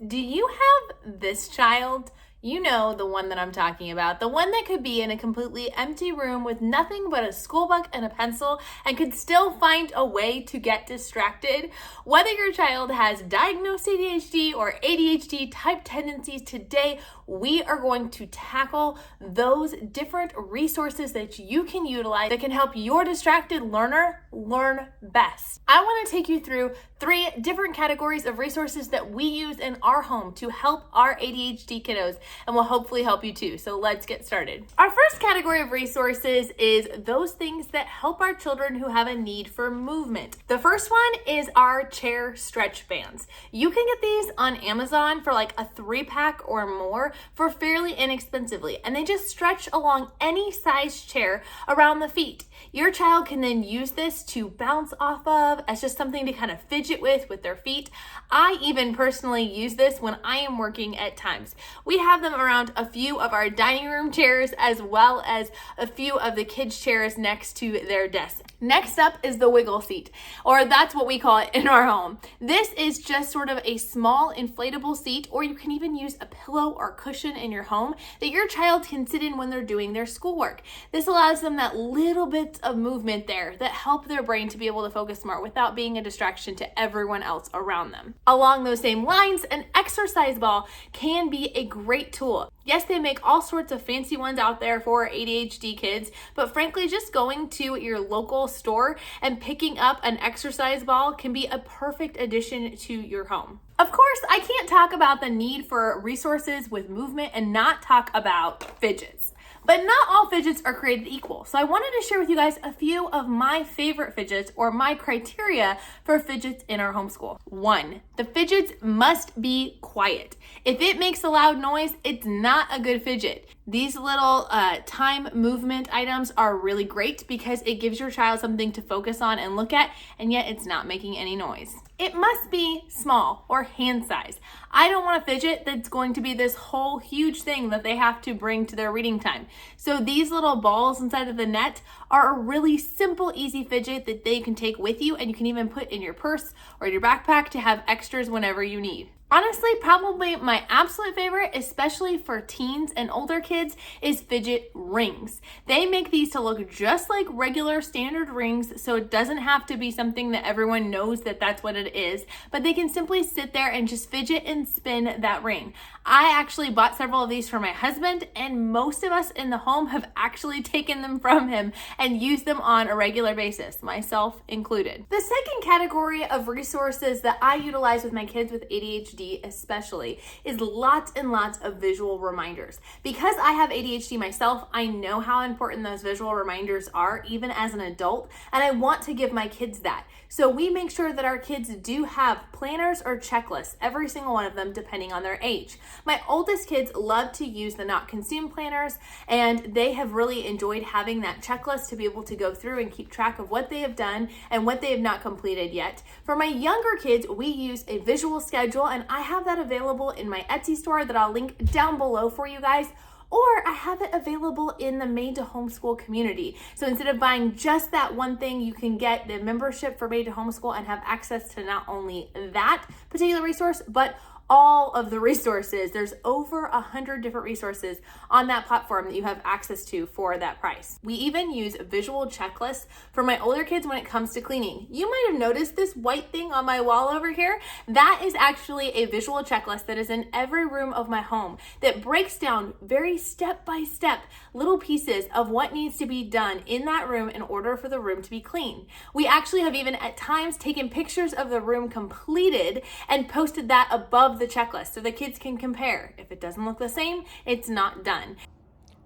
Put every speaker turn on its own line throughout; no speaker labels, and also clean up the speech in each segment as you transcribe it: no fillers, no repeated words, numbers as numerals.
Do you have this child? You know, the one that I'm talking about, the one that could be in a completely empty room with nothing but a school book and a pencil and could still find a way to get distracted. Whether your child has diagnosed ADHD or ADHD type tendencies, today we are going to tackle those different resources that you can utilize that can help your distracted learner learn best. I want to take you through 3 different categories of resources that we use in our home to help our ADHD kiddos, and will hopefully help you too. So let's get started. Our first category of resources is those things that help our children who have a need for movement. The first one is our chair stretch bands. You can get these on Amazon for like a 3-pack or more for fairly inexpensively, and they just stretch along any size chair around the feet. Your child can then use this to bounce off of as just something to kind of fidget with their feet. I even personally use this when I am working at times. We have them around a few of our dining room chairs as well as a few of the kids' chairs next to their desk. Next up is the wiggle seat, or that's what we call it in our home. This is just sort of a small inflatable seat, or you can even use a pillow or cushion in your home that your child can sit in when they're doing their schoolwork. This allows them that little bit of movement there that help their brain to be able to focus more without being a distraction to everyone else around them. Along those same lines, an exercise ball can be a great tool. Yes, they make all sorts of fancy ones out there for ADHD kids, but frankly, just going to your local store and picking up an exercise ball can be a perfect addition to your home. Of course, I can't talk about the need for resources with movement and not talk about fidgets. But not all fidgets are created equal. So I wanted to share with you guys a few of my favorite fidgets, or my criteria for fidgets in our homeschool. 1, the fidgets must be quiet. If it makes a loud noise, it's not a good fidget. These little time movement items are really great because it gives your child something to focus on and look at, and yet it's not making any noise. It must be small or hand size. I don't want a fidget that's going to be this whole huge thing that they have to bring to their reading time. So these little balls inside of the net are a really simple, easy fidget that they can take with you, and you can even put in your purse or your backpack to have extras whenever you need. Honestly, probably my absolute favorite, especially for teens and older kids, is fidget rings. They make these to look just like regular standard rings, so it doesn't have to be something that everyone knows that that's what it is, but they can simply sit there and just fidget and spin that ring. I actually bought several of these for my husband, and most of us in the home have actually taken them from him and used them on a regular basis, myself included. The second category of resources that I utilize with my kids with ADHD especially is lots and lots of visual reminders. Because I have ADHD myself, I know how important those visual reminders are even as an adult, and I want to give my kids that. So we make sure that our kids do have planners or checklists, every single one of them depending on their age. My oldest kids love to use the Not Consume planners, and they have really enjoyed having that checklist to be able to go through and keep track of what they have done and what they have not completed yet. For my younger kids, we use a visual schedule, and I have that available in my Etsy store that I'll link down below for you guys. Or I have it available in the Made to Homeschool community. So instead of buying just that one thing, you can get the membership for Made to Homeschool and have access to not only that particular resource, but all of the resources. There's over 100 different resources on that platform that you have access to for that price. We even use visual checklists for my older kids when it comes to cleaning. You might have noticed this white thing on my wall over here. That is actually a visual checklist that is in every room of my home that breaks down very step by step little pieces of what needs to be done in that room in order for the room to be clean. We actually have even at times taken pictures of the room completed and posted that above the checklist so the kids can compare. If it doesn't look the same, it's not done.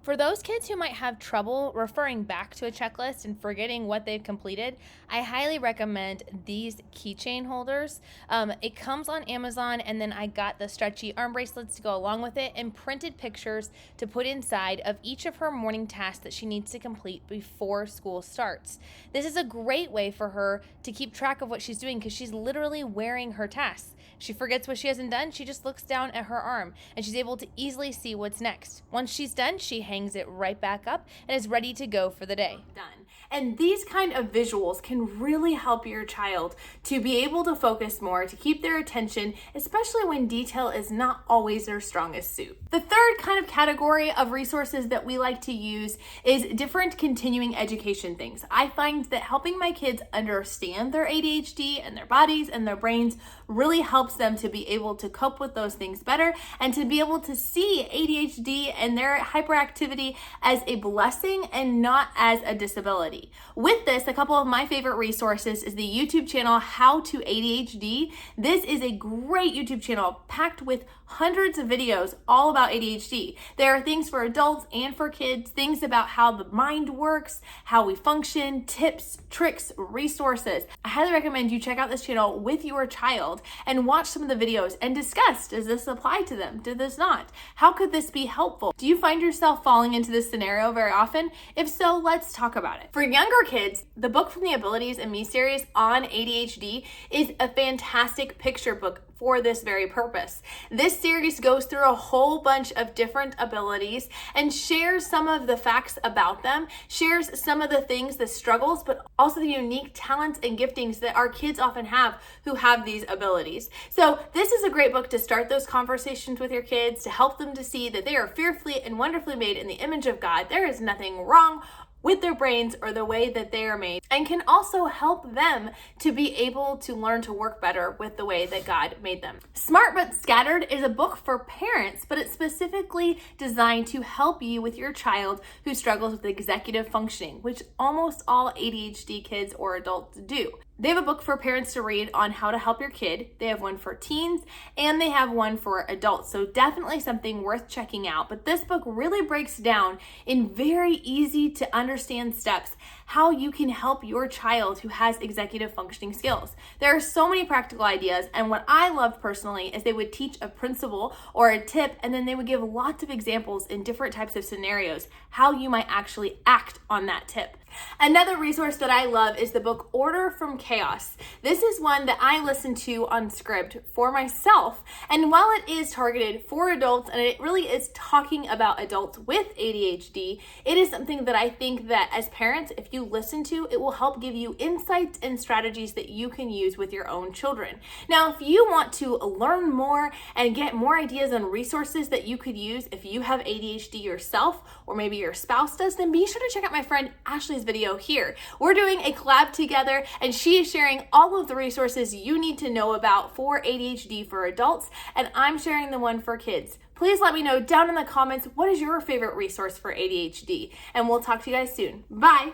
For those kids who might have trouble referring back to a checklist and forgetting what they've completed, I highly recommend these keychain holders. It comes on Amazon, and then I got the stretchy arm bracelets to go along with it and printed pictures to put inside of each of her morning tasks that she needs to complete before school starts. This is a great way for her to keep track of what she's doing because she's literally wearing her tasks. She forgets what she hasn't done, she just looks down at her arm and she's able to easily see what's next. Once she's done, she hangs hangs it right back up and is ready to go for the day. Done. And these kind of visuals can really help your child to be able to focus more, to keep their attention, especially when detail is not always their strongest suit. The third kind of category of resources that we like to use is different continuing education things. I find that helping my kids understand their ADHD and their bodies and their brains really helps them to be able to cope with those things better and to be able to see ADHD and their hyperactivity as a blessing and not as a disability. With this, a couple of my favorite resources is the YouTube channel How to ADHD. This is a great YouTube channel packed with hundreds of videos all about ADHD. There are things for adults and for kids, things about how the mind works, how we function, tips, tricks, resources. I highly recommend you check out this channel with your child and watch some of the videos and discuss, does this apply to them? Does this not? How could this be helpful? Do you find yourself falling into this scenario very often? If so, let's talk about it. For younger kids, the book from the Abilities and Me series on ADHD is a fantastic picture book for this very purpose. This series goes through a whole bunch of different abilities and shares some of the facts about them, shares some of the things, the struggles, but also the unique talents and giftings that our kids often have who have these abilities. So this is a great book to start those conversations with your kids, to help them to see that they are fearfully and wonderfully made in the image of God. There is nothing wrong with their brains or the way that they are made, and can also help them to be able to learn to work better with the way that God made them. Smart But Scattered is a book for parents, but it's specifically designed to help you with your child who struggles with executive functioning, which almost all ADHD kids or adults do. They have a book for parents to read on how to help your kid. They have one for teens and they have one for adults. So definitely something worth checking out. But this book really breaks down in very easy to understand steps how you can help your child who has executive functioning skills. There are so many practical ideas, and what I loved personally is they would teach a principle or a tip, and then they would give lots of examples in different types of scenarios how you might actually act on that tip. Another resource that I love is the book Order from Chaos. This is one that I listen to on script for myself, and while it is targeted for adults and it really is talking about adults with ADHD, it is something that I think that as parents, if you listen to, it will help give you insights and strategies that you can use with your own children. Now, if you want to learn more and get more ideas on resources that you could use if you have ADHD yourself, or maybe your spouse does, then be sure to check out my friend Ashley's video here. We're doing a collab together and she is sharing all of the resources you need to know about for ADHD for adults, and I'm sharing the one for kids. Please let me know down in the comments, what is your favorite resource for ADHD? And we'll talk to you guys soon. Bye.